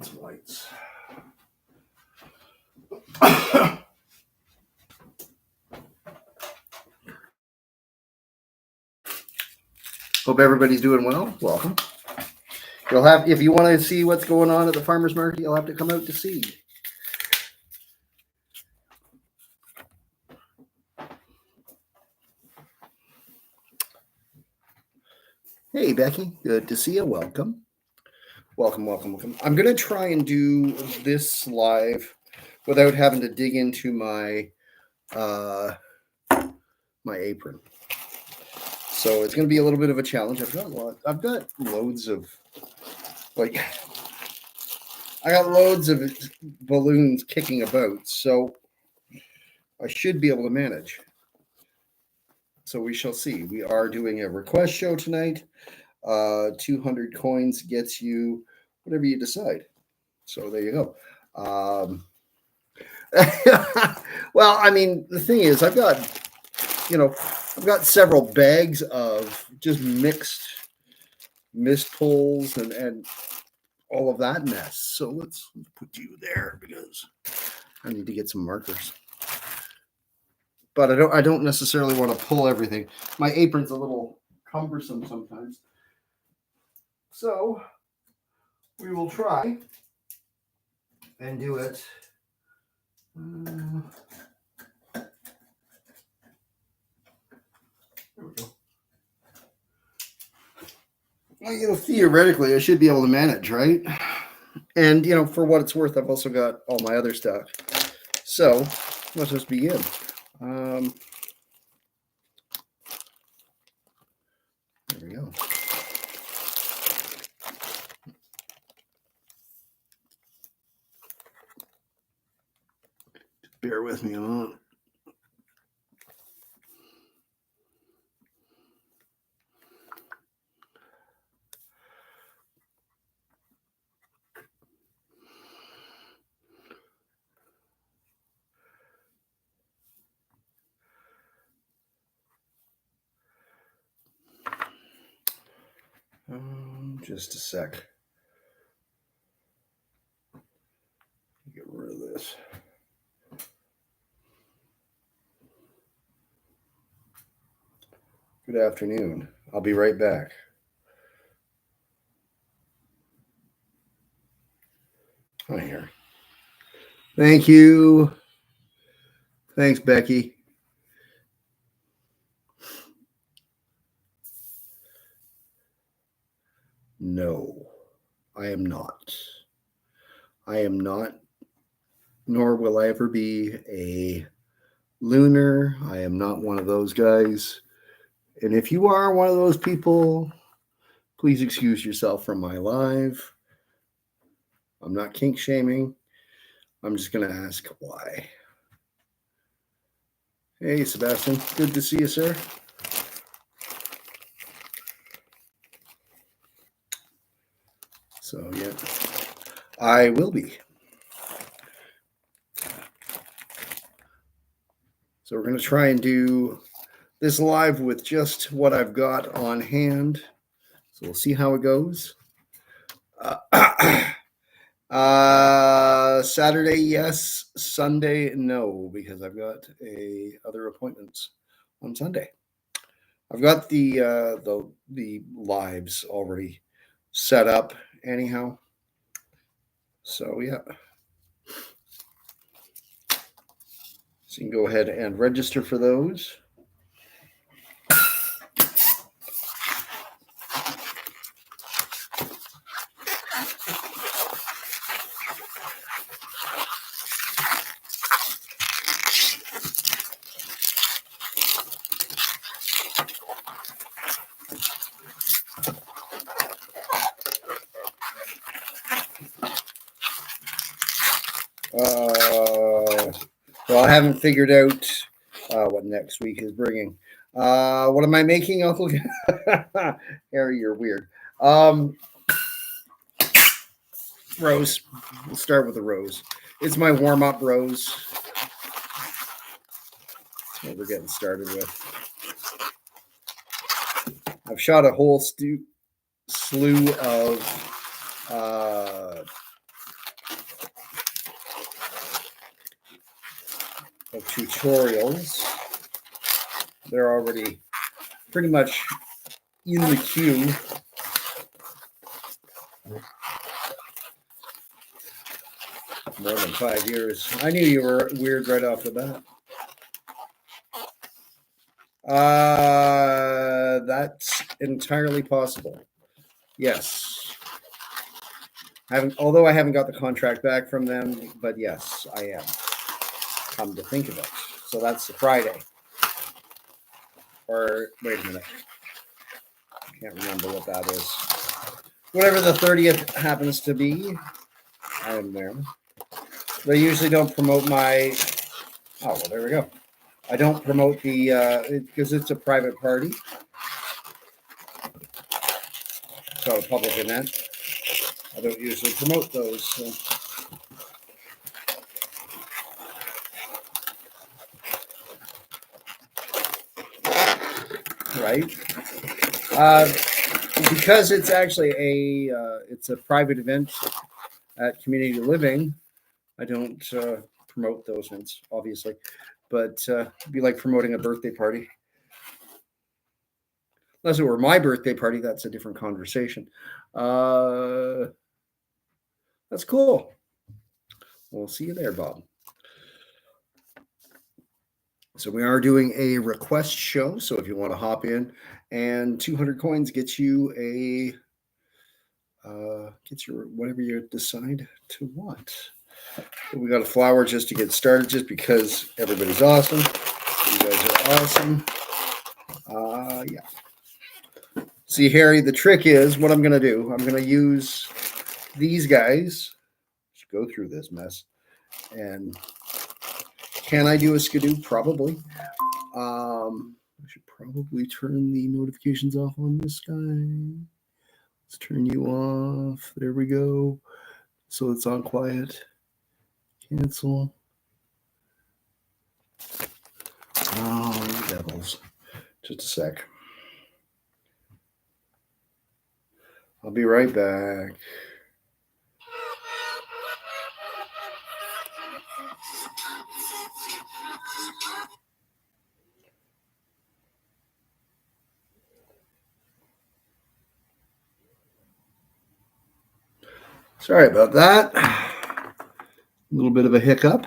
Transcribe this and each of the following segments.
Some lights. Hope everybody's doing well. Welcome. You'll have, if you want to see what's going on at the farmers market, you'll have to come out to see. Hey, Becky. Good to see you. Welcome. Welcome. I'm going to try and do this live without having to dig into my my apron. So it's going to be a little bit of a challenge. I've got loads of I got loads of balloons kicking about, so I should be able to manage. So we shall see. We are doing a request show tonight. 200 coins gets you whatever you decide. So there you go. Well, I mean, the thing is, I've got several bags of just mixed pulls and all of that mess. So let's put you there because I need to get some markers. But I don't necessarily want to pull everything. My apron's a little cumbersome sometimes. So we will try and do it. There we go. Well, theoretically, I should be able to manage, right? And, for what it's worth, I've also got all my other stuff. So let's just begin. There we go. Bear with me a moment. Just a sec. Get rid of this. Good afternoon. I'll be right back. Right here. Thank you. Thanks, Becky. No, I am not. I am not, nor will I ever be a lunar. I am not one of those guys. And if you are one of those people, please excuse yourself from my live. I'm not kink shaming. I'm just going to ask why. Hey, Sebastian. Good to see you, sir. So, yeah, I will be. So we're going to try and do this live with just what I've got on hand. So we'll see how it goes. Saturday, yes. Sunday, no, because I've got other appointments on Sunday. I've got the lives already set up anyhow. So yeah. So you can go ahead and register for those. Well, I haven't figured out what next week is bringing. What am I making, Uncle? Harry, you're weird. Rose. We'll start with the rose. It's my warm-up rose. That's what we're getting started with. I've shot a whole slew of of tutorials. They're already pretty much in the queue. More than 5 years. I knew you were weird right off the bat. That's entirely possible. Yes. Although I haven't got the contract back from them, but yes, I am. Come to think of it. So that's the Friday. Or, wait a minute. I can't remember what that is. Whatever the 30th happens to be, I am there. They usually don't promote my... Oh, well, there we go. I don't promote the... because it's a private party. It's not a public event. I don't usually promote those. So. Right? Because it's actually it's a private event at Community Living, I don't promote those ones, obviously. But it'd be like promoting a birthday party. Unless it were my birthday party, that's a different conversation. That's cool. We'll see you there, Bob. So we are doing a request show. So if you want to hop in, and 200 coins gets you gets your whatever you decide to want. We got a flower just to get started, just because everybody's awesome. You guys are awesome. Yeah. See, Harry, the trick is what I'm going to do. I'm going to use these guys to go through this mess. And can I do a skidoo? Probably. I should probably turn the notifications off on this guy. Let's turn you off. There we go. So it's on quiet. Cancel. Oh, devils. Just a sec. I'll be right back. Sorry about that. A little bit of a hiccup.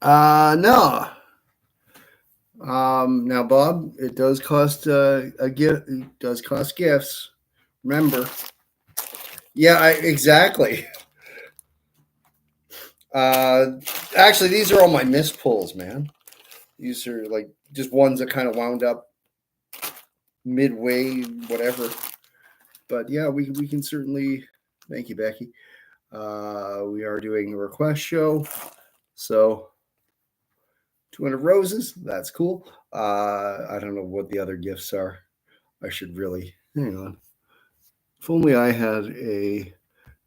No. Now, Bob, it does cost a gift. It does cost gifts. Remember. Yeah, exactly. Actually, these are all my missed pulls, man. These are like just ones that kind of wound up midway, whatever. But yeah, we can certainly. Thank you, Becky. We are doing a request show, so 200 roses. That's cool. I don't know what the other gifts are. I should really hang on. If only I had a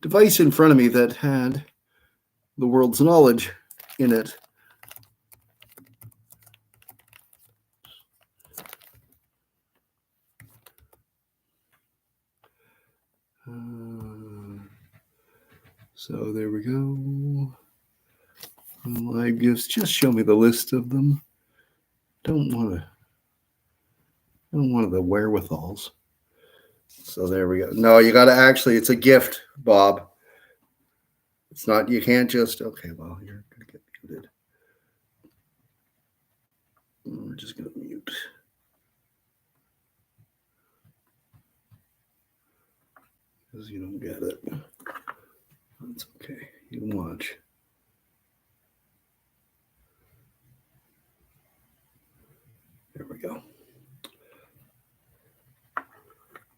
device in front of me that had the world's knowledge in it. So there we go. Live gifts. Just show me the list of them. Don't want the wherewithals. So there we go. No, you got to actually. It's a gift, Bob. It's not. You can't just. Okay, well, you're gonna get muted. We're just gonna mute. Because you don't get it. That's okay. You can watch. There we go.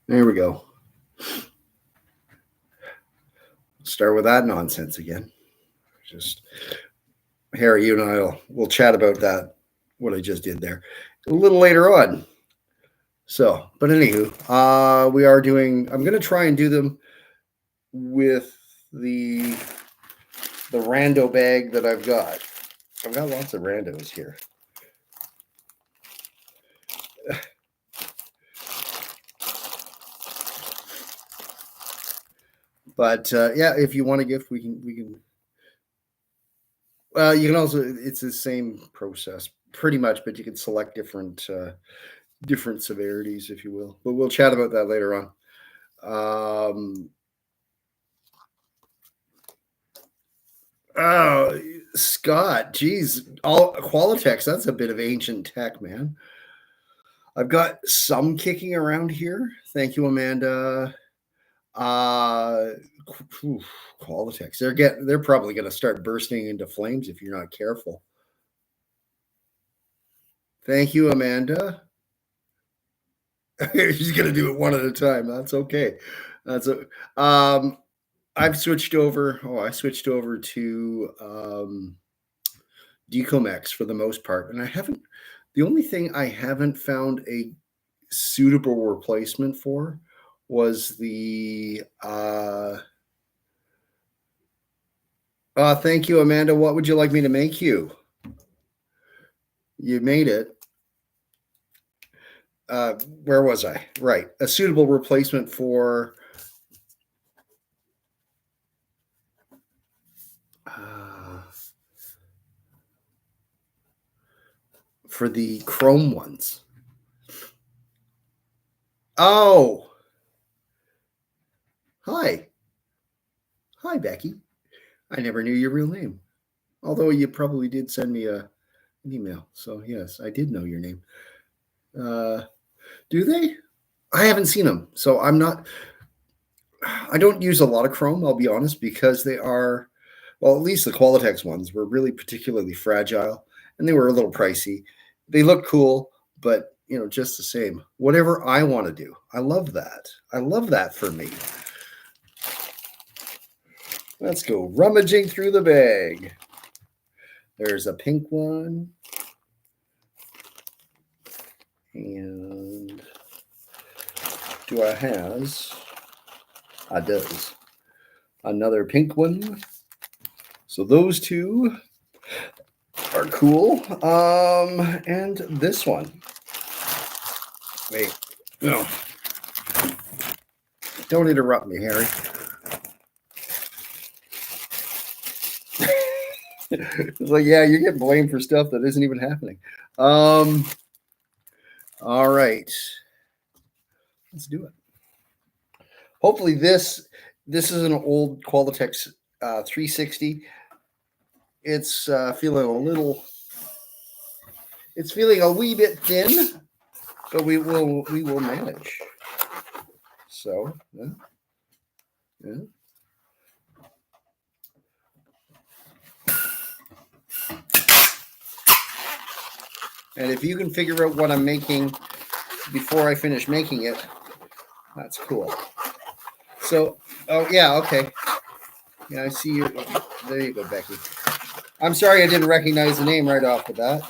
There we go. Start with that nonsense again. Just Harry, you and I will chat about that. What I just did there a little later on. So, but anywho, we are doing. I'm going to try and do them with the rando bag that I've got. I've got lots of randos here. But yeah, if you want a gift, we can Well, you can also it's the same process pretty much, but you can select different severities, if you will. But we'll chat about that later on. Um, oh, Scott, geez, all Qualitex. That's a bit of ancient tech, man. I've got some kicking around here. Thank you, Amanda. Uh, Qualitex. They're probably going to start bursting into flames if you're not careful. Thank you, Amanda. She's going to do it one at a time. That's okay. That's a. I've switched over. Oh, I switched over to Decomex for the most part, and I haven't. The only thing I haven't found a suitable replacement for was the. Thank you, Amanda. What would you like me to make you? You made it. Where was I? Right, a suitable replacement for. For the Chrome ones. Oh, hi. Hi, Becky. I never knew your real name. Although you probably did send me an email. So, yes, I did know your name. Do they? I haven't seen them. So, I don't use a lot of Chrome, I'll be honest, because they are, well, at least the Qualitex ones were really particularly fragile and they were a little pricey. They look cool, but just the same. Whatever I want to do. I love that. I love that for me. Let's go rummaging through the bag. There's a pink one. And do I has? I does. Another pink one. So those two are cool. And this one. Wait, no. Don't interrupt me, Harry. It's like, yeah, you're getting blamed for stuff that isn't even happening. All right. Let's do it. Hopefully this is an old Qualitex 360. It's feeling a wee bit thin, but we will manage. So, yeah. And if you can figure out what I'm making before I finish making it, that's cool. So, oh yeah, okay. Yeah, I see you. There you go, Becky. I'm sorry I didn't recognize the name right off the bat.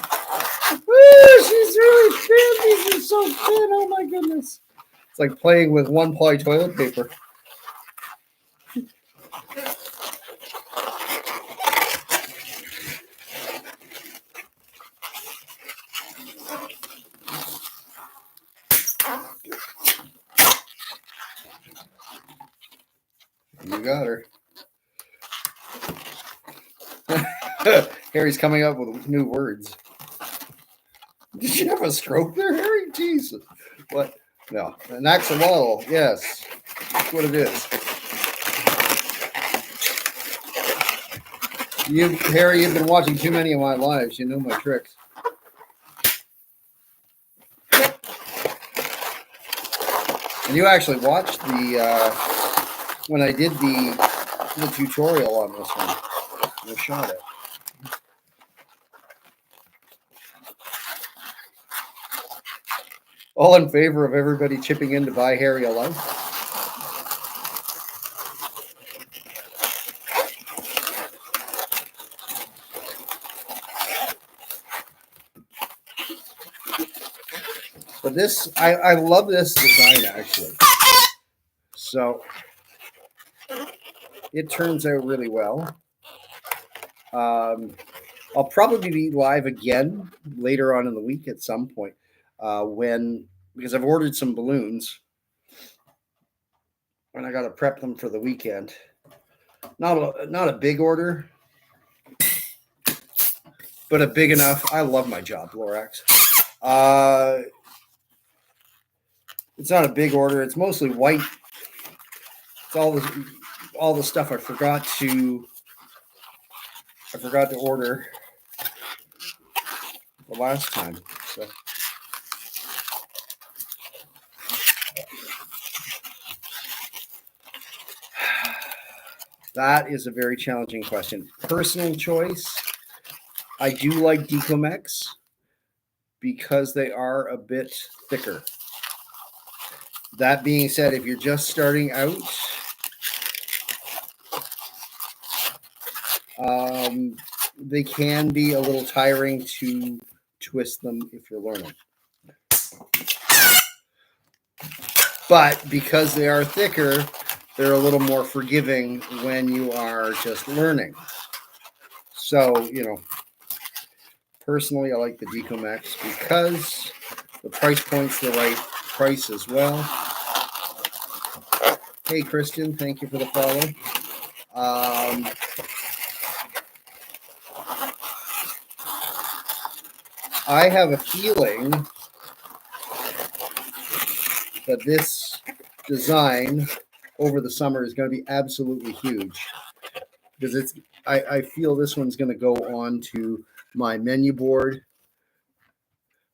Woo, she's really thin. These are so thin. Oh my goodness. It's like playing with one-ply toilet paper. You got her. Harry's coming up with new words. Did you have a stroke there, Harry? Jesus. What? No. An axolotl. Yes. That's what it is. Harry, you've been watching too many of my lives. You know my tricks. And you actually watched when I did the tutorial on this one. I shot it. All in favor of everybody chipping in to buy Harry a life? But this, I love this design actually. So it turns out really well. I'll probably be live again later on in the week at some point because I've ordered some balloons and I got to prep them for the weekend. Not a big order, but a big enough. I love my job, Lorax. It's not a big order. It's mostly white. It's all the stuff I forgot to order the last time. So that is a very challenging question. Personal choice, I do like Decomex because they are a bit thicker. That being said, if you're just starting out, they can be a little tiring to twist them if you're learning. But because they are thicker, they're a little more forgiving when you are just learning. So, you know, personally, I like the Decomex because the price point's the right price as well. Hey, Christian, thank you for the follow. I have a feeling that this design over the summer is going to be absolutely huge because I feel this one's going to go on to my menu board.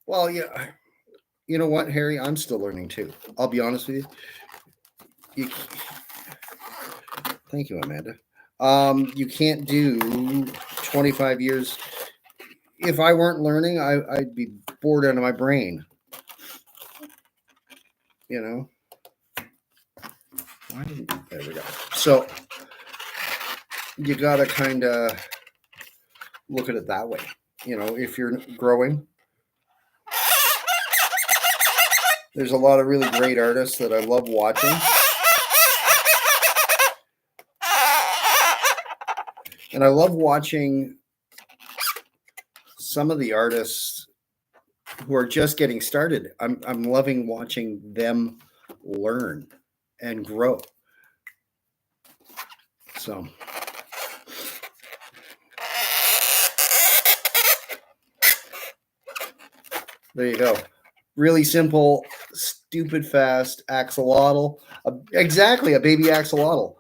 Well, yeah, you know what, Harry? I'm still learning too. I'll be honest with you. Thank you, Amanda. You can't do 25 years. If I weren't learning, I'd be bored out of my brain. You know? There we go. So you got to kind of look at it that way. You know, if you're growing, there's a lot of really great artists that I love watching. And I love watching some of the artists who are just getting started. I'm loving watching them learn and grow. So there you go. Really simple, stupid fast axolotl. Exactly, a baby axolotl.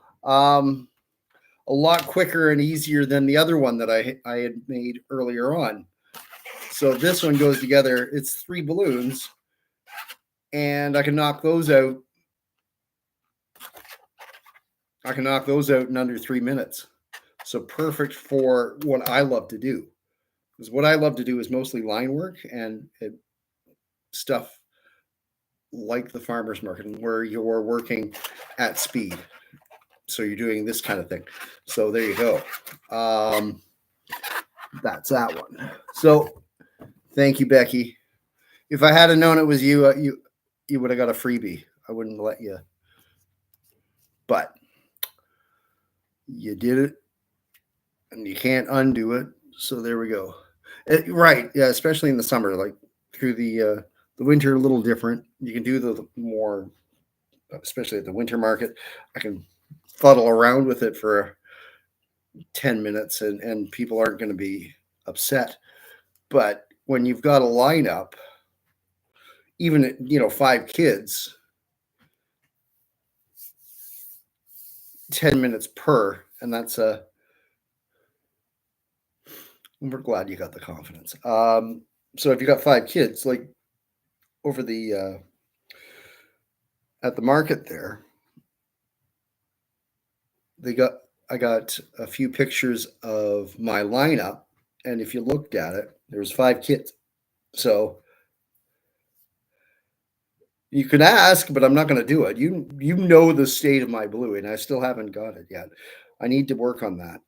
A lot quicker and easier than the other one that I had made earlier on. So this one goes together. It's 3 balloons, and I can knock those out. I can knock those out in under 3 minutes. So perfect for what I love to do. Because what I love to do is mostly line work and stuff like the farmer's market where you're working at speed. So you're doing this kind of thing. So there you go. That's that one. So thank you, Becky. If I had known it was you, you would have got a freebie. I wouldn't let you. But you did it, and you can't undo it. So there we go. Right, yeah, especially in the summer, like through the winter, a little different. You can do the more, especially at the winter market. I can fuddle around with it for 10 minutes, and people aren't going to be upset. But when you've got a lineup, even 5 kids, 10 minutes per, and that's we're glad you got the confidence. So if you got 5 kids, like over the at the market there, I got a few pictures of my lineup, and if you looked at it, there's 5 kids. So you could ask, but I'm not going to do it. You know the state of my blue, and I still haven't got it yet. I need to work on that.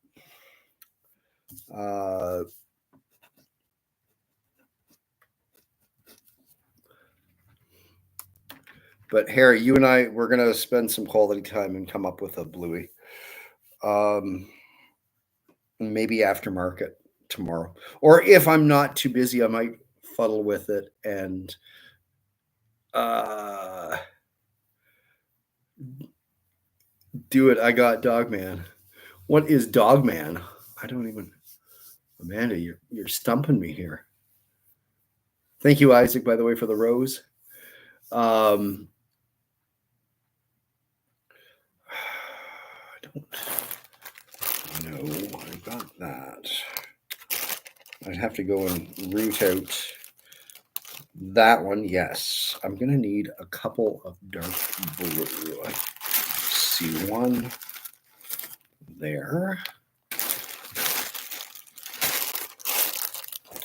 But Harry, you and I, we're going to spend some quality time and come up with a bluey. Maybe aftermarket tomorrow. Or if I'm not too busy, I might fuddle with it and do it. I got Dogman. What is Dogman? I don't even. Amanda, you're stumping me here. Thank you, Isaac, by the way, for the rose. I don't know. I got that. I'd have to go and root out that one. Yes, I'm gonna need a couple of dark blue. See one there.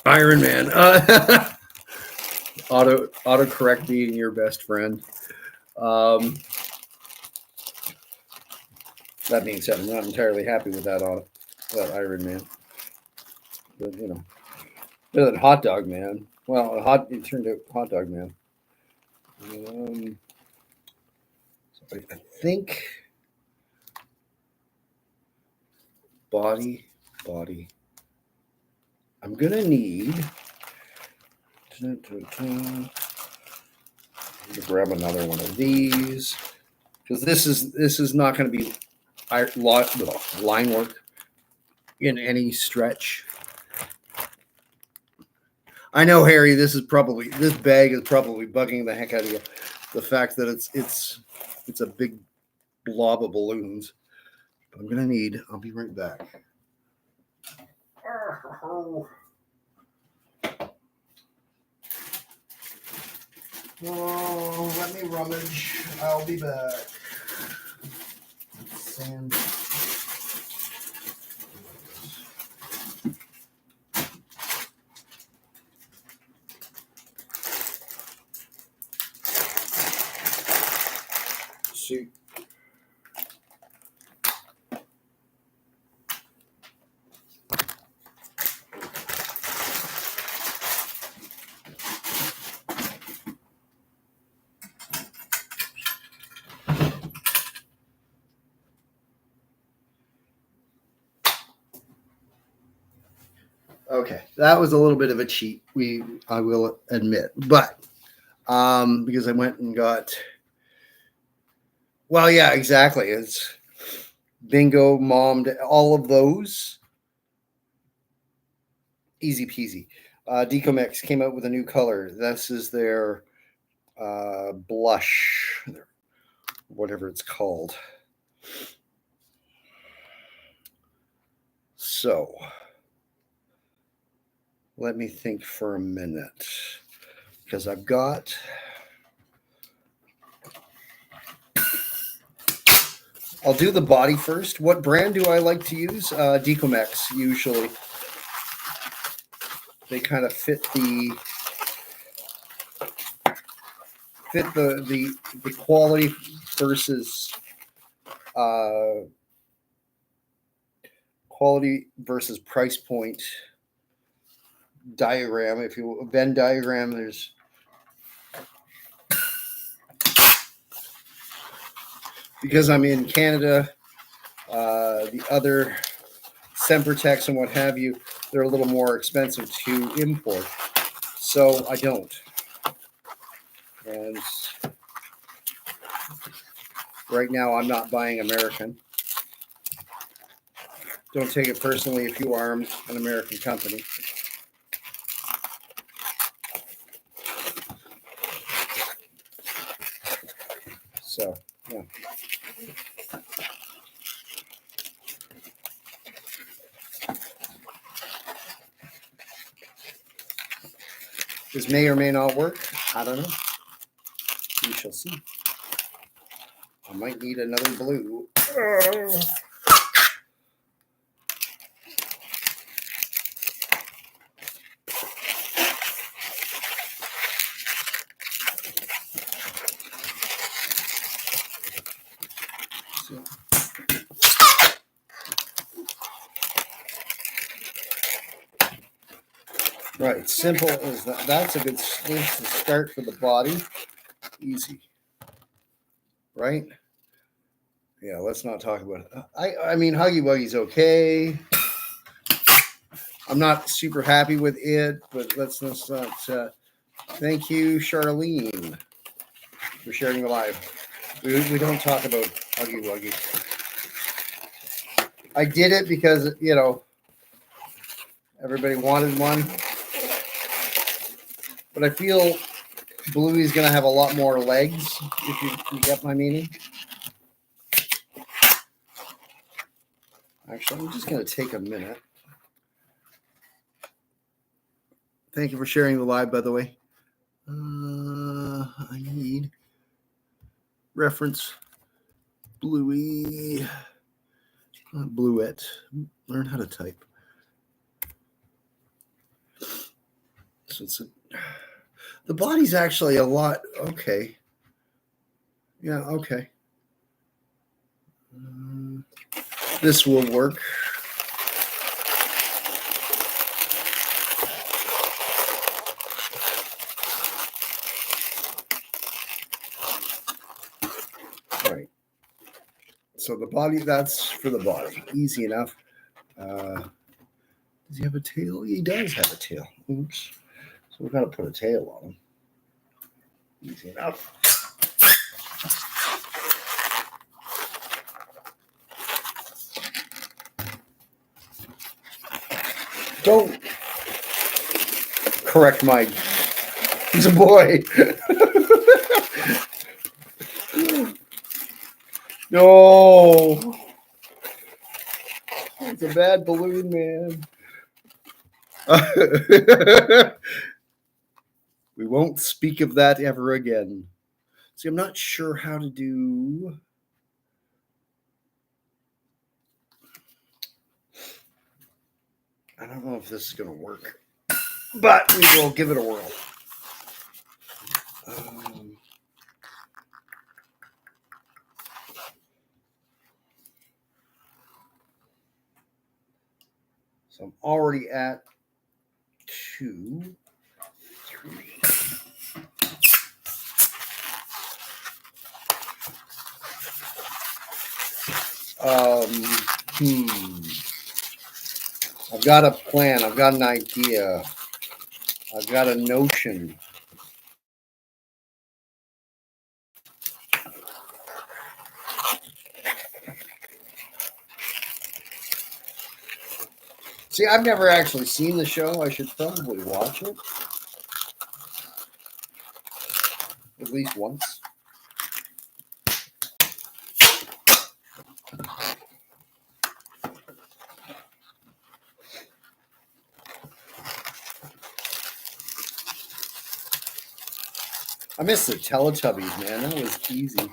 Iron Man. Autocorrect being your best friend. That being said, I'm not entirely happy with that Iron Man. But better than Hot Dog Man. Well, it turned out Hot Dog Man. So I think body. I'm gonna need to grab another one of these because this is not going to be line work in any stretch. I know, Harry. This bag is probably bugging the heck out of you. The fact that it's a big blob of balloons. I'm gonna need. I'll be right back. Oh, let me rummage. I'll be back. Sand. See. Okay, that was a little bit of a cheat. I will admit, but because I went and got. Well, yeah, exactly. It's bingo, mommed, all of those. Easy peasy. Decomix came out with a new color. This is their blush, whatever it's called. So, let me think for a minute because I've got. I'll do the body first. What brand do I like to use? Decomex usually. They kind of fit the quality versus price point diagram. If you Venn diagram, there's because I'm in Canada, the other Sempertex and what have you, they're a little more expensive to import. So I don't. And right now I'm not buying American. Don't take it personally if you are an American company. So, yeah. This may or may not work. I don't know. We shall see. I might need another blue. Right, simple as that. That's a good place to start for the body. Easy. Right? Yeah, let's not talk about it. I mean, Huggy Wuggy's okay. I'm not super happy with it, but let's not. Thank you, Charlene, for sharing the live. We don't talk about Huggy Wuggy. I did it because, Everybody wanted one. But I feel Bluey's going to have a lot more legs, if you get my meaning. Actually, I'm just going to take a minute. Thank you for sharing the live, by the way. I need reference Bluey. Bluette. Learn how to type. So the body's actually a lot. Okay. Yeah, okay. This will work. Right. So the body, that's for the body. Easy enough. Does he have a tail? He does have a tail. Oops. So we've got to put a tail on him. Easy enough. Don't correct my. He's a boy. No. It's a bad balloon, man. We won't speak of that ever again. See, I'm not sure how to do. I don't know if this is going to work, but we will give it a whirl. So I'm already at 2, 3. I've got a plan. I've got an idea. I've got a notion. See, I've never actually seen the show. I should probably watch it. At least once. I miss the Teletubbies, man. That was easy.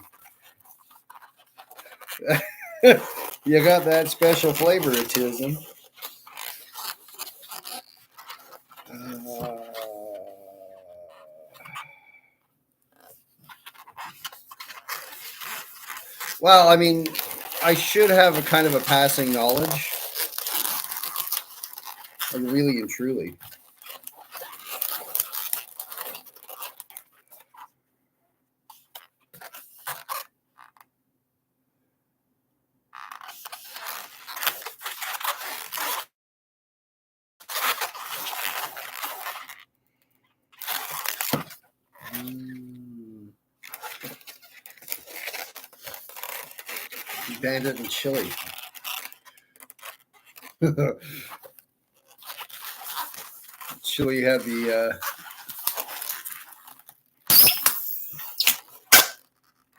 You got that special favoritism. Well, I mean, I should have a kind of a passing knowledge. Like, really and truly. Bandit and Chili. Chili had the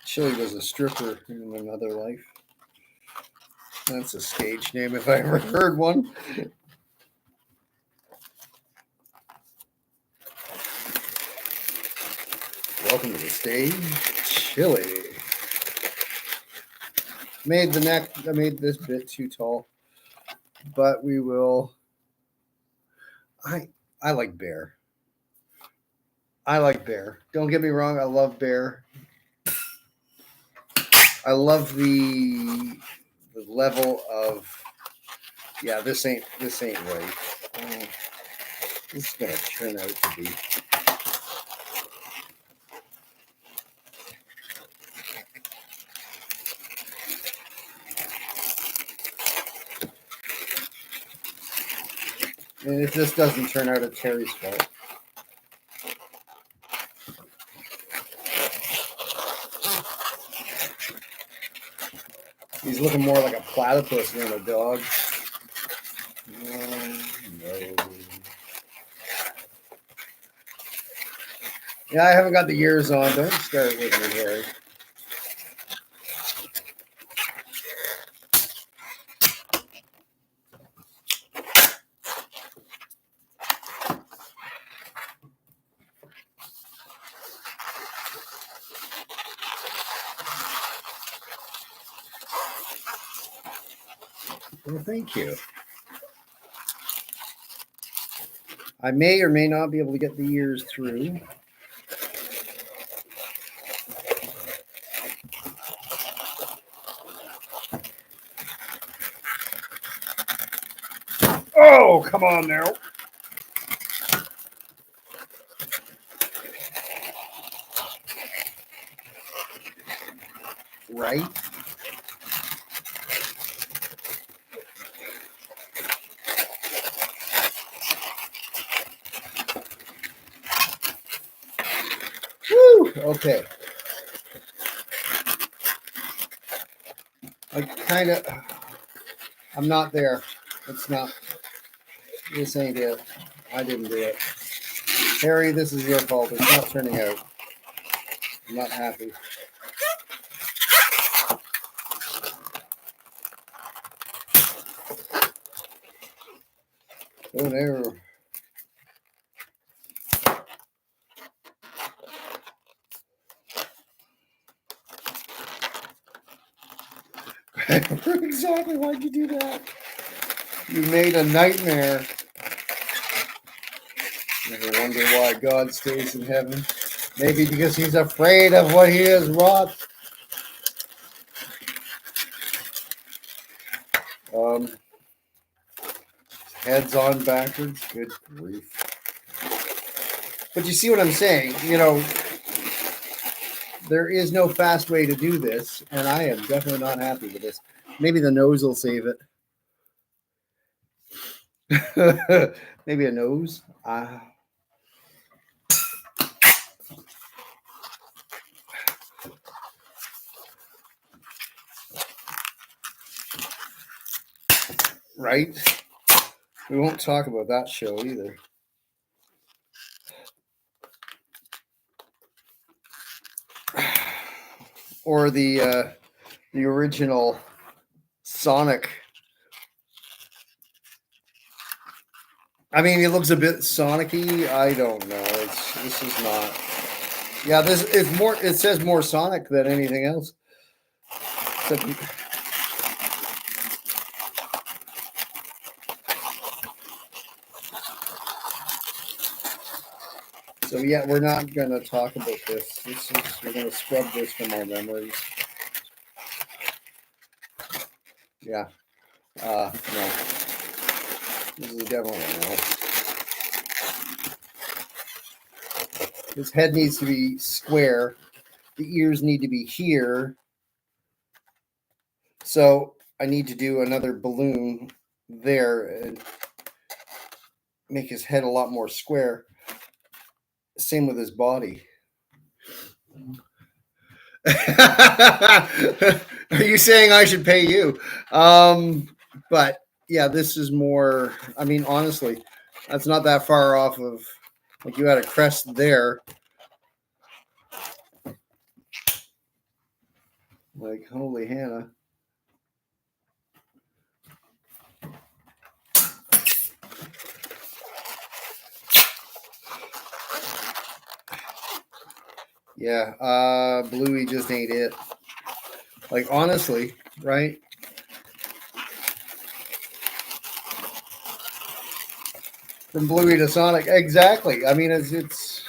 Chili was a stripper in another life. That's a stage name if I ever heard one. Welcome to the stage, Chili. I made this bit too tall, but we will. I like Bear. I like Bear. Don't get me wrong. I love Bear. I love the level of. Yeah, this ain't right. This is gonna turn out to be. And if this doesn't turn out, it's Terry's fault. He's looking more like a platypus than a dog. No. Yeah, I haven't got the ears on. Don't start with me, Harry. Well, thank you. I may or may not be able to get the ears through. Oh, come on now. Right? Woo! Okay. I'm not there. It's not. This ain't it. I didn't do it. Harry, this is your fault. It's not turning out. I'm not happy. Oh, no. Exactly. Why'd you do that? You made a nightmare. Never wonder why God stays in heaven. Maybe because he's afraid of what he has wrought. Heads on backwards. Good grief. But you see what I'm saying? You know, there is no fast way to do this, and I am definitely not happy with this. Maybe the nose will save it. Maybe a nose. Right? We won't talk about that show either. Or the original Sonic. I mean, it looks a bit Sonic-y. I don't know. This is not. Yeah, this is more. It says more Sonic than anything else. So yeah, we're not going to talk about this. We're going to scrub this from our memories. Yeah. No. This is definitely no. His head needs to be square. The ears need to be here. So I need to do another balloon there and make his head a lot more square. Same with his body. Are you saying I should pay you? But yeah, this is more. I mean, honestly, that's not that far off of. Like you had a crest there. Like holy Hannah. Yeah, Bluey just ain't it. Like honestly, right? From Bluey to Sonic, exactly. I mean, it's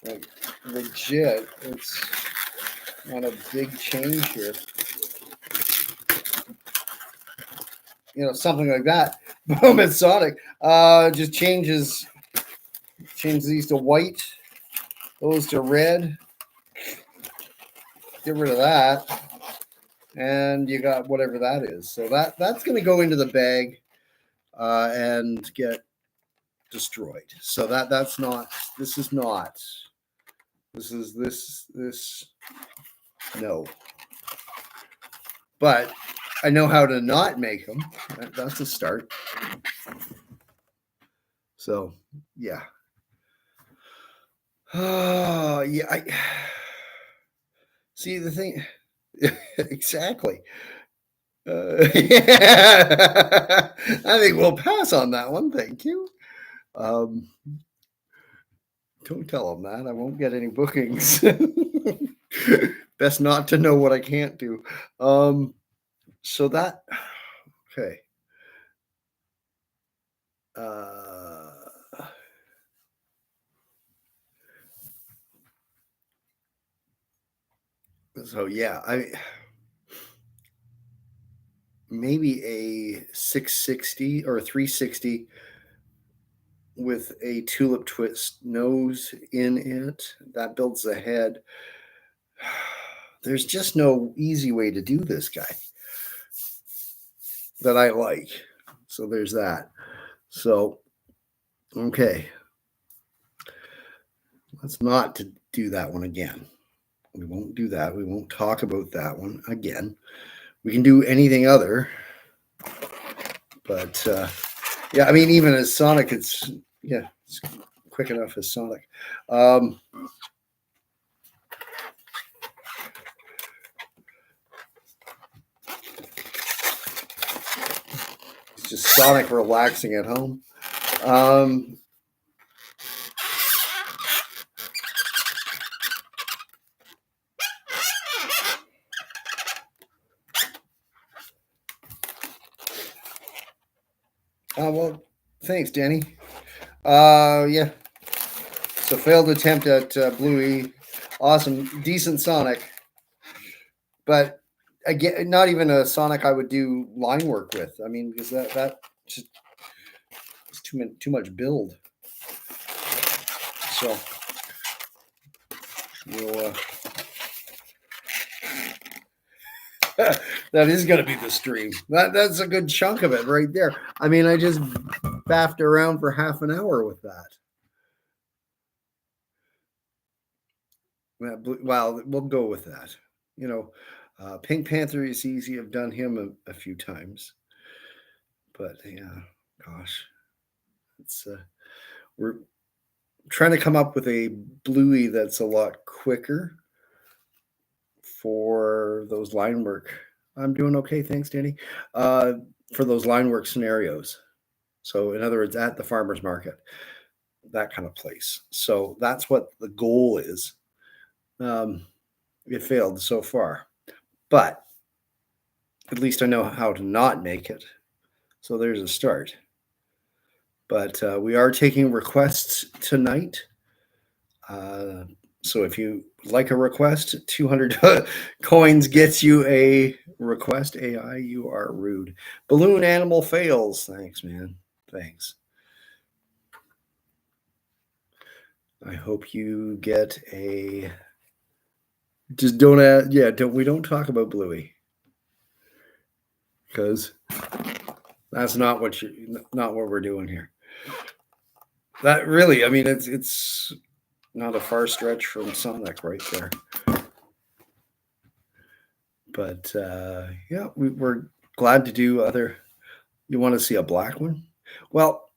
like legit. It's not a big change here. You know, something like that. Boom, it's Sonic. Just changes these to white, those to red. Get rid of that. And you got whatever that is. So that's going to go into the bag and get destroyed. So that's not. This is not. This is this. No. but I know how to not make them. That's a start. So, yeah. Oh, yeah. I see the thing. Exactly. Yeah. I think we'll pass on that one. Thank you. Don't tell them that. I won't get any bookings. Best not to know what I can't do. So that okay. So yeah, I maybe a 660 or a 360 with a tulip twist nose in it. That builds the head. There's just no easy way to do this guy that I like. So there's that. So, okay. Let's not to do that one again. We won't do that. We won't talk about that one again. We can do anything other. But yeah, I mean, even as Sonic, it's quick enough as Sonic. It's just Sonic relaxing at home. Well, thanks, Danny. Yeah. So failed attempt at Bluey. Awesome, decent Sonic, but again, not even a Sonic I would do line work with. I mean, because that just it's too much build. So we'll. That is going to be the stream. That's a good chunk of it right there. I mean, I just baffed around for half an hour with that. Well, we'll go with that. Pink Panther is easy. I've done him a few times, but yeah, gosh, it's we're trying to come up with a Bluey that's a lot quicker for those line work. I'm doing okay, thanks, Danny. For those line work scenarios. So, in other words, at the farmer's market, that kind of place. So that's what the goal is. It failed so far, but at least I know how to not make it. So there's a start. But we are taking requests tonight. So if you like a request, 200 coins gets you a request. AI, you are rude. Balloon animal fails. Thanks, man. Thanks. I hope you get a. Just don't add. Yeah, we don't talk about Bluey because that's not what we're doing here. That really, I mean, it's not a far stretch from Sonic right there. But yeah, we're glad to do other. You want to see a black one? Well,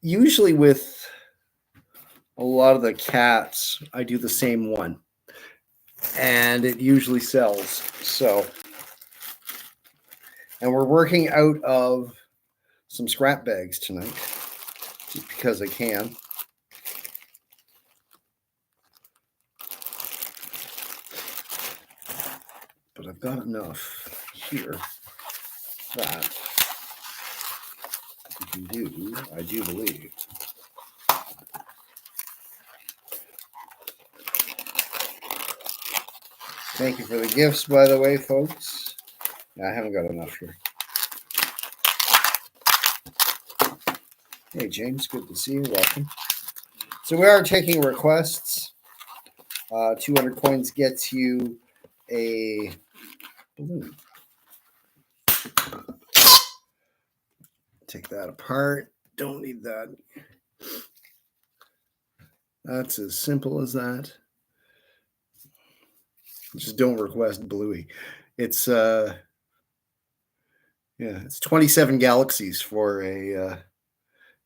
usually with a lot of the cats, I do the same one, and it usually sells. So, and we're working out of some scrap bags tonight, just because I can. But I've got enough here that we can do, I do believe. Thank you for the gifts, by the way, folks. I haven't got enough here. Hey, James, good to see you. Welcome. So we are taking requests. 200 coins gets you a balloon. Take that apart. Don't need that. That's as simple as that. Just don't request Bluey. It's Yeah, it's 27 galaxies for a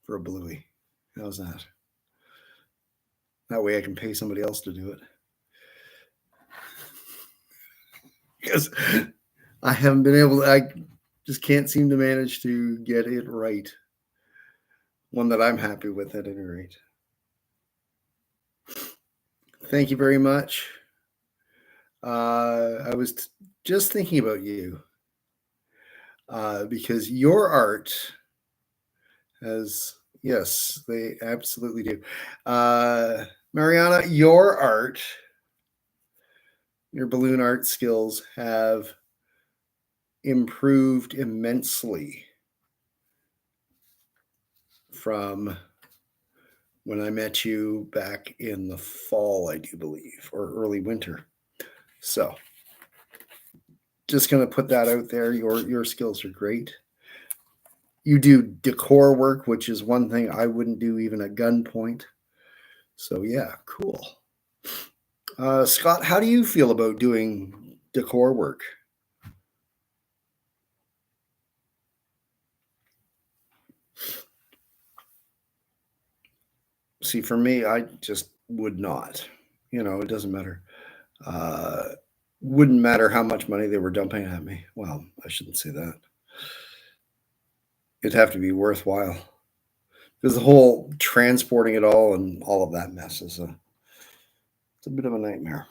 bluey. How's that? That way I can pay somebody else to do it. Because I haven't been able to, I just can't seem to manage to get it right. One that I'm happy with at any rate. Thank you very much. I was just thinking about you because your art has, yes, they absolutely do. Mariana, your art, your balloon art skills have improved immensely from when I met you back in the fall, I do believe, or early winter. So just going to put that out there. Your skills are great. You do decor work, which is one thing I wouldn't do even at gunpoint. So yeah, cool. Scott, how do you feel about doing decor work? See, for me, I just would not. You know, it doesn't matter. Wouldn't matter how much money they were dumping at me. Well, I shouldn't say that. It'd have to be worthwhile because the whole transporting it all and all of that mess is it's a bit of a nightmare.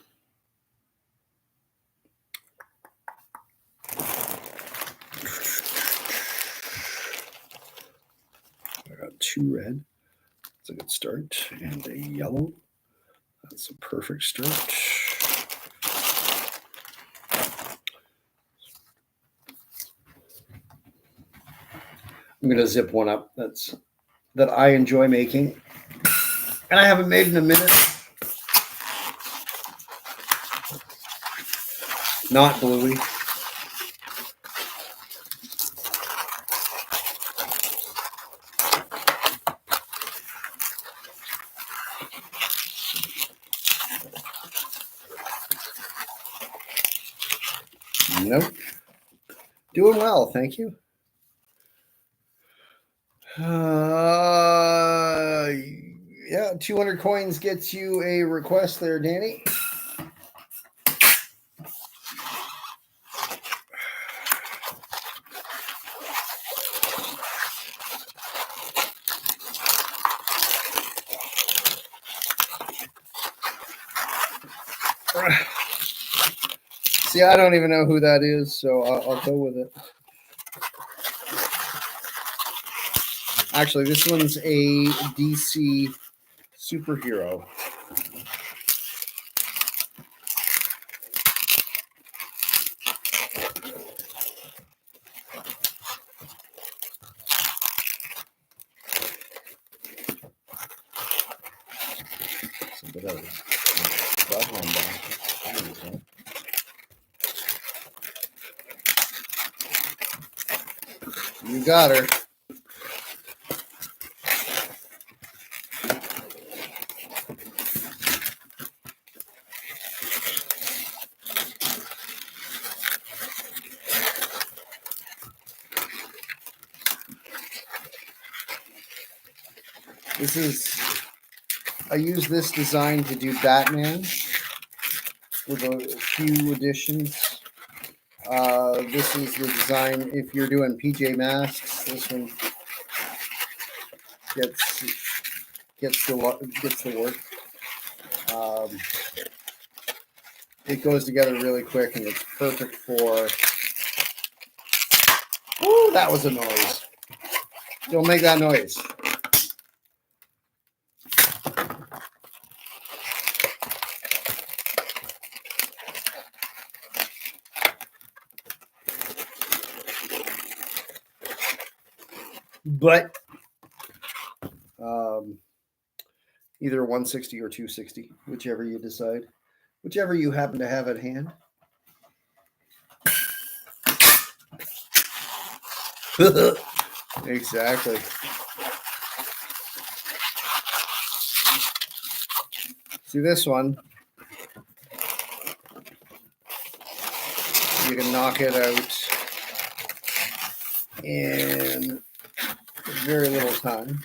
I got 2 red. That's a good start, and a yellow. That's a perfect start. I'm gonna zip one up that I enjoy making, and I haven't made in a minute. Not bluey. Nope. Doing well, thank you. Yeah, 200 coins gets you a request there, Danny. See, I don't even know who that is, so I'll go with it. Actually, this one's a DC superhero. You got her. I use this design to do Batman with a few additions. This is the design if you're doing PJ Masks. This one gets the work. It goes together really quick, and it's perfect for. Oh, that was a noise. Don't make that noise. But either 160 or 260, whichever you decide, whichever you happen to have at hand. Exactly. See this one? You can knock it out in very little time.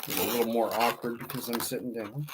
It's a little more awkward because I'm sitting down.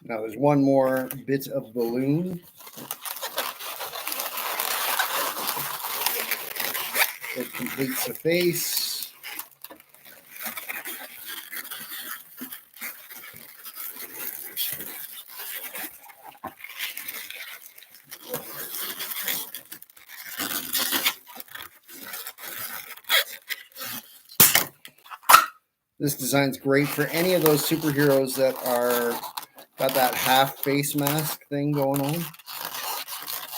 Now there's one more bit of balloon. It completes the face. This design's great for any of those superheroes that are got that half face mask thing going on.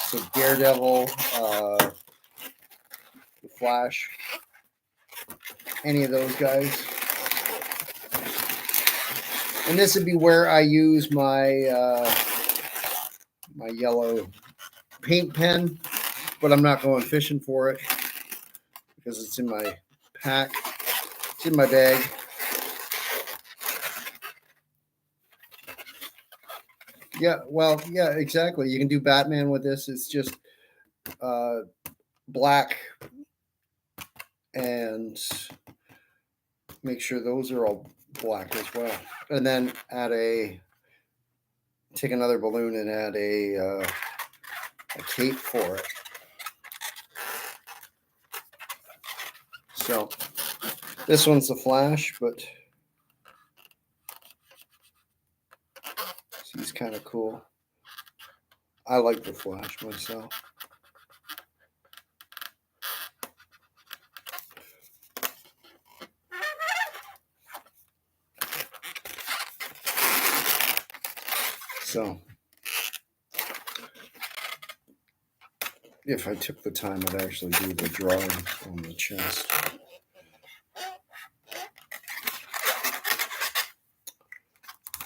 So Daredevil, the Flash, any of those guys. And this would be where I use my my yellow paint pen, but I'm not going fishing for it because it's in my pack. It's in my bag. Yeah, well, yeah, exactly. You can do Batman with this. It's just black and make sure those are all black as well. And then take another balloon and add a cape for it. So this one's the Flash, but he's kind of cool. I like the Flash myself. So if I took the time, I'd actually do the drawing on the chest.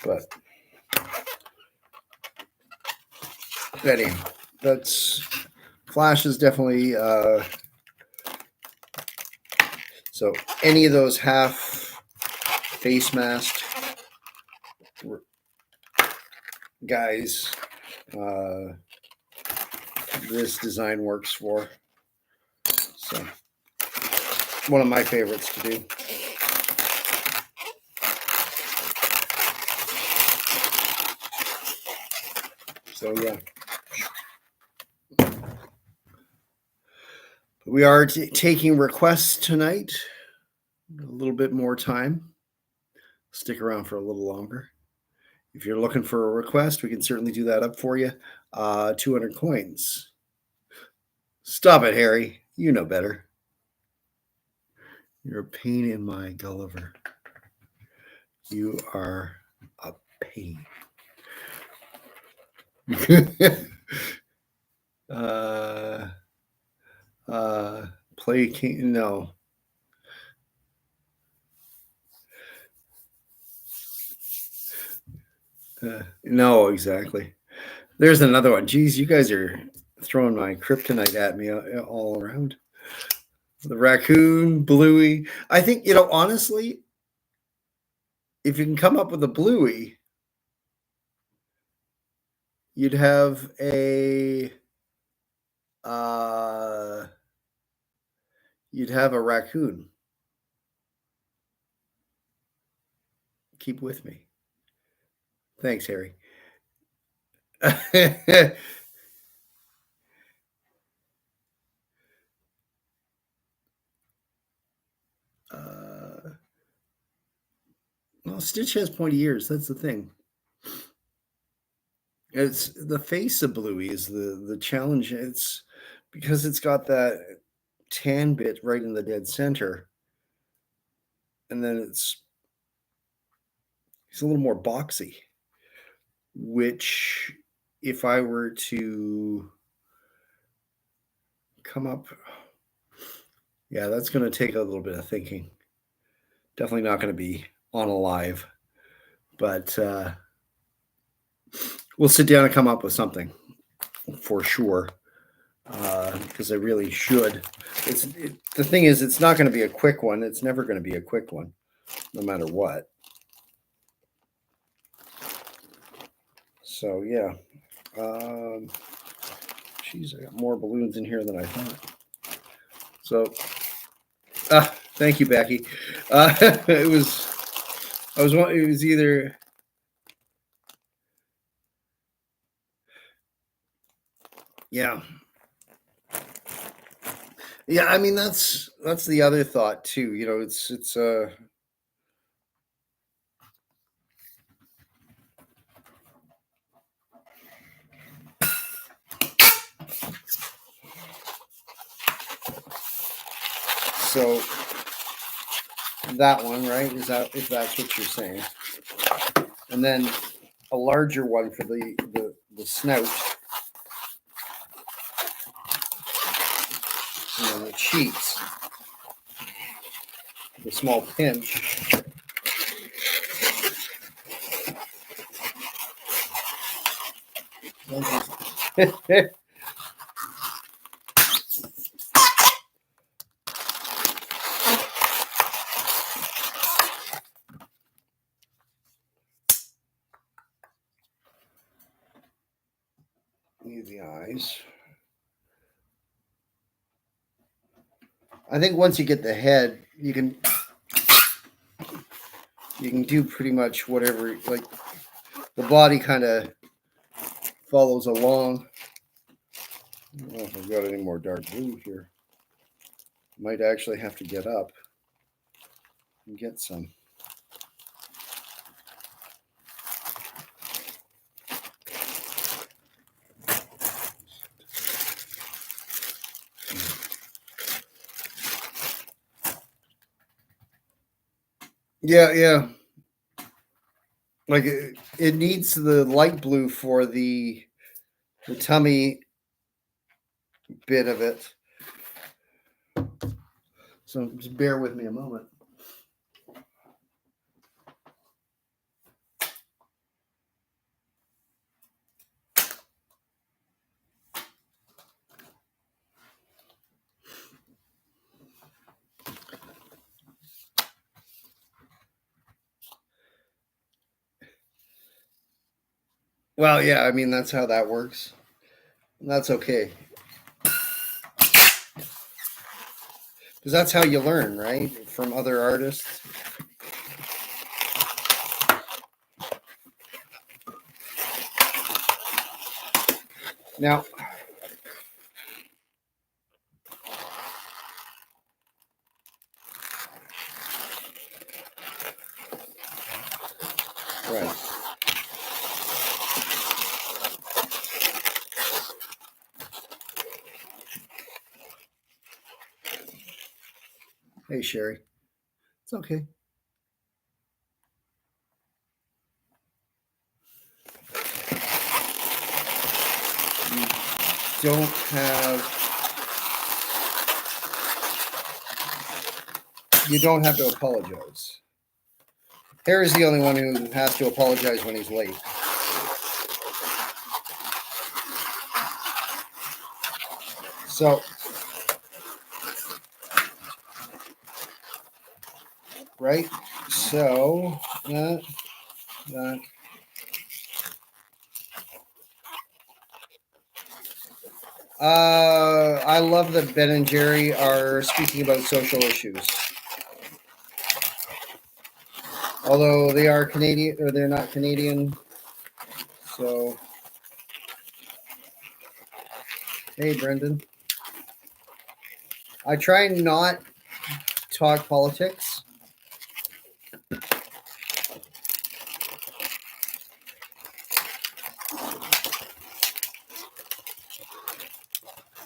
But anyhow, that's Flash is definitely so any of those half face masked guys, this design works for. So one of my favorites to do. So yeah, we are taking requests tonight. A little bit more time. Stick around for a little longer. If you're looking for a request, we can certainly do that up for you. 200 coins. Stop it, Harry. You know better. You're a pain in my Gulliver. You are a pain. Play king. No. No, exactly. There's another one. Geez, you guys are throwing my kryptonite at me all around. The raccoon, Bluey. I think, honestly, if you can come up with a Bluey, you'd have a raccoon. Keep with me. Thanks, Harry. Well, Stitch has pointy ears. That's the thing. It's the face of Bluey is the challenge. It's because it's got that tan bit right in the dead center, and then it's a little more boxy. Which, if I were to come up, yeah, that's going to take a little bit of thinking. Definitely not going to be on a live, but we'll sit down and come up with something for sure. Because I really should. The thing is, it's not going to be a quick one. It's never going to be a quick one, no matter what. So yeah, geez, I got more balloons in here than I thought. So, thank you, Becky. It was either. Yeah. Yeah, I mean that's the other thought too. You know, it's so that one, right? Is that if that's what you're saying? And then a larger one for the snout, and then the cheeks, the small pinch. Need the eyes. I think once you get the head, you can do pretty much whatever. Like the body kind of follows along. I don't know if I've got any more dark blue here. Might actually have to get up and get some. Yeah. Like it needs the light blue for the tummy bit of it. So just bear with me a moment. Well, yeah, I mean that's how that works. And that's okay. Because that's how you learn, right? From other artists. Now, right. Hey, Sherry. It's okay. You don't have to apologize. Harry's the only one who has to apologize when he's late. So, right? So, that. I love that Ben and Jerry are speaking about social issues. Although they are Canadian, or they're not Canadian. So, hey, Brendan. I try not talk politics.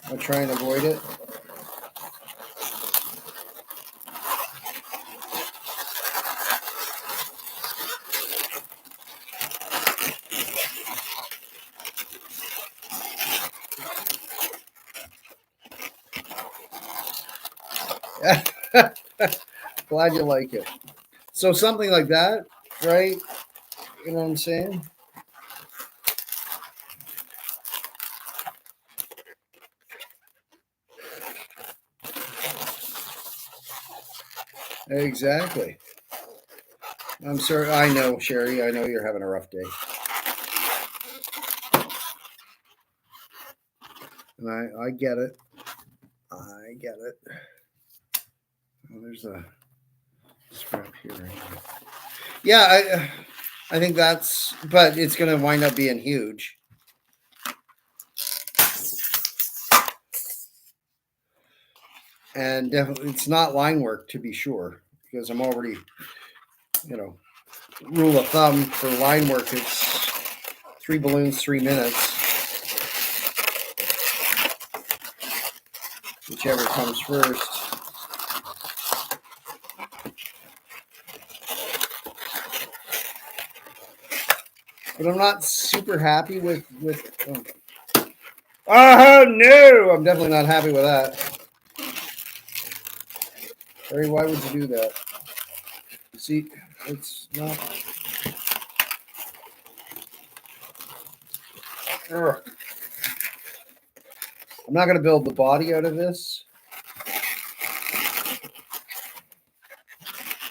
I'll try and avoid it. Glad you like it. So something like that, right? You know what I'm saying? Exactly. I'm sorry. I know, Sherry. I know you're having a rough day. And I get it. I get it. Oh, there's a scrap here. Yeah, I think that's, but it's going to wind up being huge. And definitely, it's not line work to be sure, because I'm already, rule of thumb for line work, it's 3 balloons, 3 minutes, whichever comes first. But I'm not super happy with oh no, I'm definitely not happy with that. Harry, why would you do that? See, it's not. Ugh. I'm not going to build the body out of this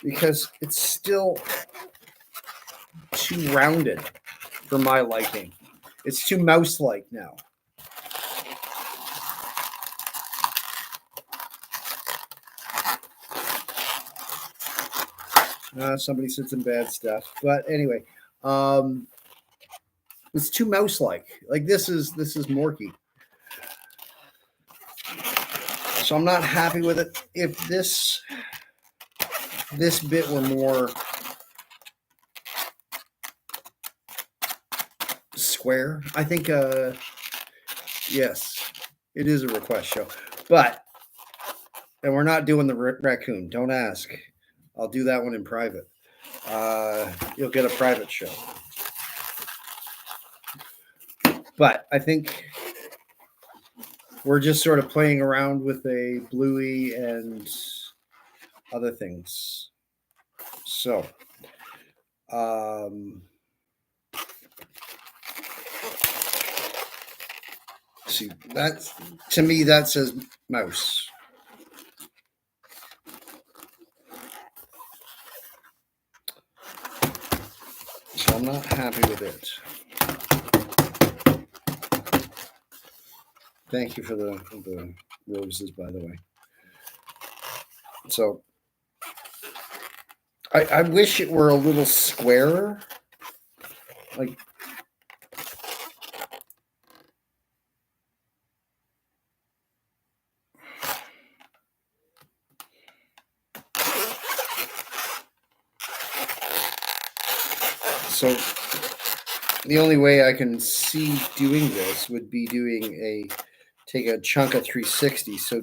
because it's still too rounded for my liking. It's too mouse-like now. Somebody sits in bad stuff, but anyway, it's too mouse-like. Like this is Morky, so I'm not happy with it. If this bit were more square, I think. Yes, it is a request show, and we're not doing the raccoon. Don't ask. I'll do that one in private. You'll get a private show. But I think we're just sort of playing around with a bluey and other things. So, see, that to me that says mouse. So I'm not happy with it. Thank you for the roses, by the way. So I wish it were a little squarer. Like, so the only way I can see doing this would be take a chunk of 360. So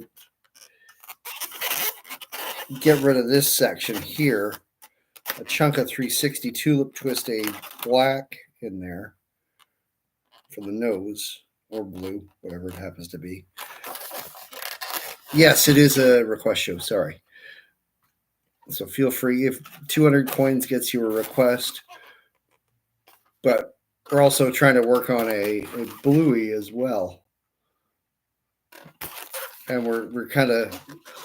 get rid of this section here, a chunk of 360 tulip twist a black in there for the nose, or blue, whatever it happens to be. Yes, it is a request show, sorry. So feel free, if 200 coins gets you a request, but we're also trying to work on a bluey as well. And we're kind of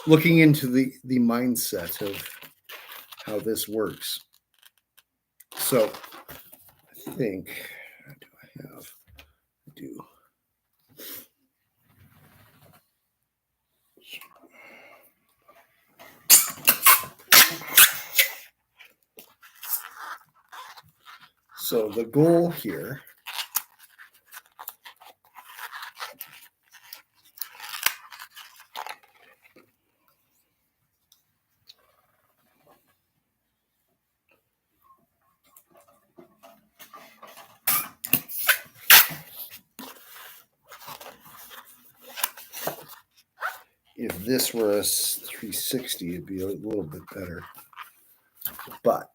looking into the mindset of how this works. So I think, what do I have? I do. So the goal here If this were a 360, it'd be a little bit better. But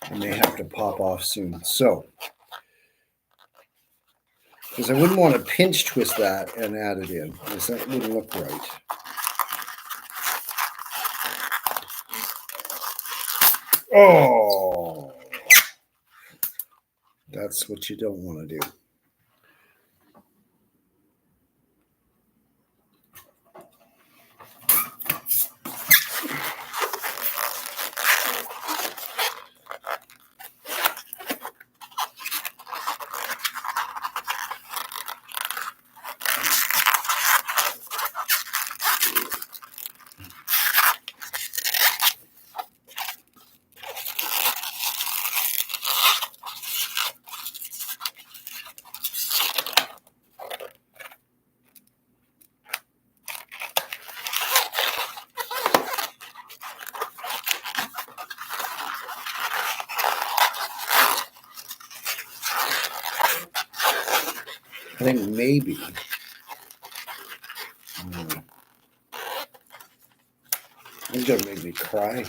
I may have to pop off soon. So, because I wouldn't want to pinch twist that and add it in, because that wouldn't look right. Oh, that's what you don't want to do. I think maybe. He's gonna make me cry.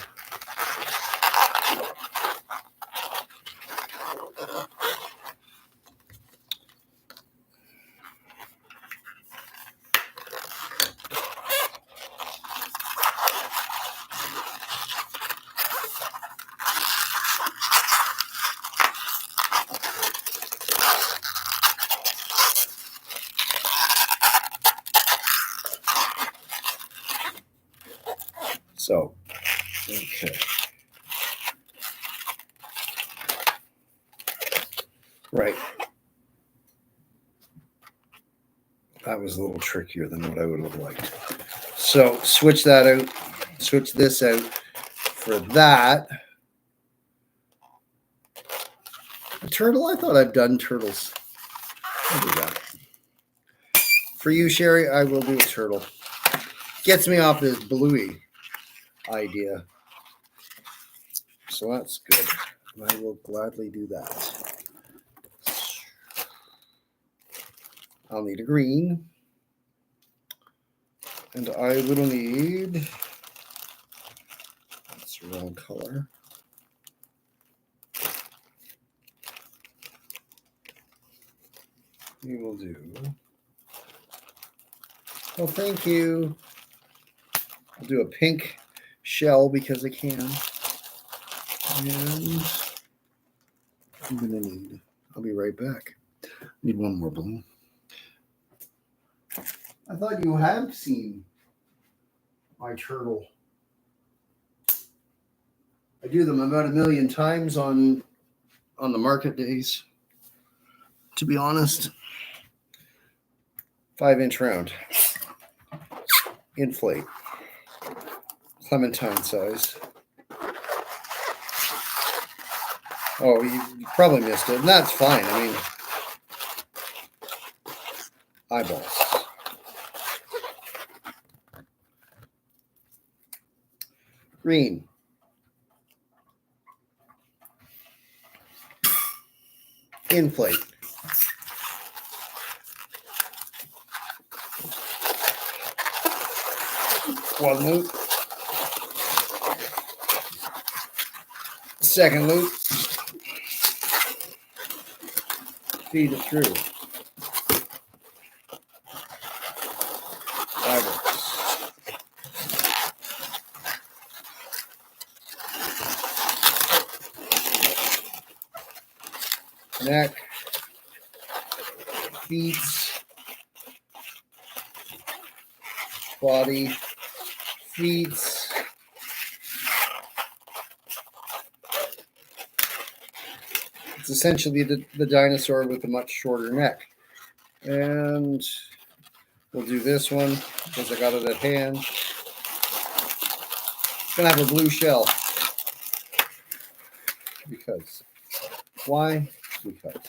So, okay. Right. That was a little trickier than what I would have liked. So switch that out, switch this out for that. A turtle? I thought I'd done turtles. I'll do that. For you, Sherry, I will do a turtle. Gets me off this bluey idea. So that's good. I will gladly do that. I'll need a green. And I will need, that's the wrong color. We will do, oh, thank you. I'll do a pink shell because I can. And I'm gonna need, I'll be right back. Need one more balloon. I thought you have seen my turtle. I do them about 1,000,000 times on the market days, to be honest. 5-inch round. Inflate. Clementine size. Oh, you probably missed it, and that's fine. I mean, eyeballs. Green. Inflate. One loop. Second loop. Feed it through. Eyeballs. Neck, feet, body, feet. It's essentially the dinosaur with a much shorter neck. And we'll do this one because I got it at hand. It's going to have a blue shell. Because. Why? Because.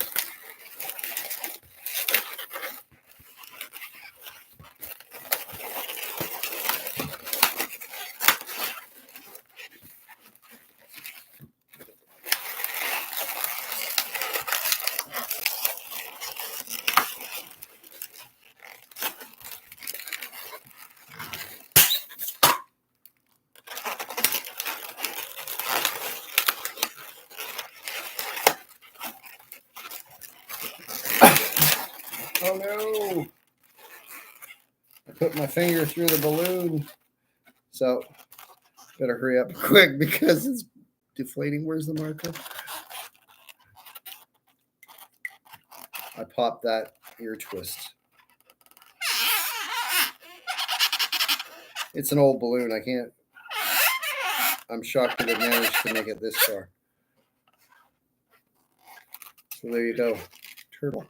go. I put my finger through the balloon. So better hurry up quick because it's deflating. Where's the marker? I popped that ear twist. It's an old balloon. I'm shocked that it managed to make it this far. So there you go. Turtle.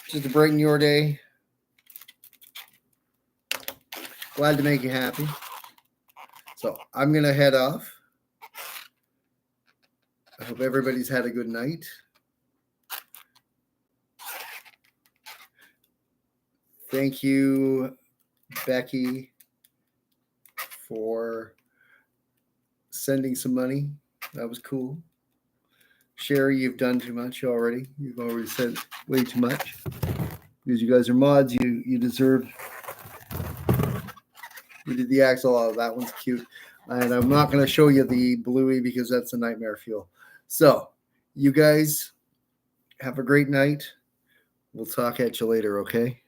Just to brighten your day. Glad to make you happy. So I'm going to head off. I hope everybody's had a good night. Thank you, Becky, for sending some money. That was cool. Sherry, you've done too much already. You've already said way too much. Because you guys are mods, you deserve. You did the axle. Oh, that one's cute. And I'm not going to show you the bluey because that's a nightmare fuel. So, you guys have a great night. We'll talk at you later, okay?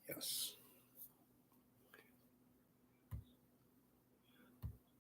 Yes.